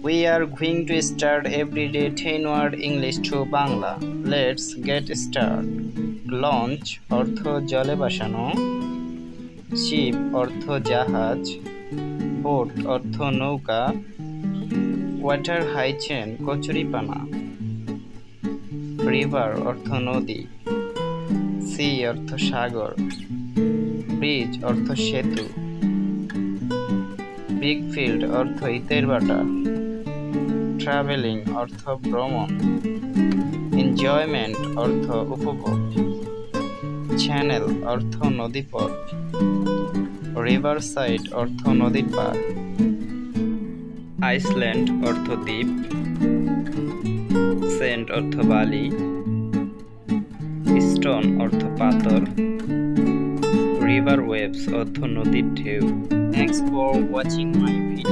We are going to start everyday 10 word English to Bangla. Let's get started. Launch অর্থ জলে ভাসানো, sheep অর্থ জাহাজ, boat অর্থ নৌকা, ওয়াটার হাইচেন কচুরিপানা, রিভার অর্থ নদী, সি অর্থ সাগর, ব্রিজ অর্থ সেতু, বিগ ফিল্ড অর্থ ইতের বাটা, ট্রাভেলিং অর্থ ভ্রমণ, এনজয়মেন্ট অর্থ উপভোগ, চ্যানেল অর্থ নদীপথ, রিভার সাইড অর্থ নদীর পাড়, আইসল্যান্ড অর্থ দ্বীপ, সেন্ট অর্থ বালি, স্টোন অর্থ পাথর, রিভার ওয়েভস অর্থ নদীর ঢেউ। Thanks for watching my video.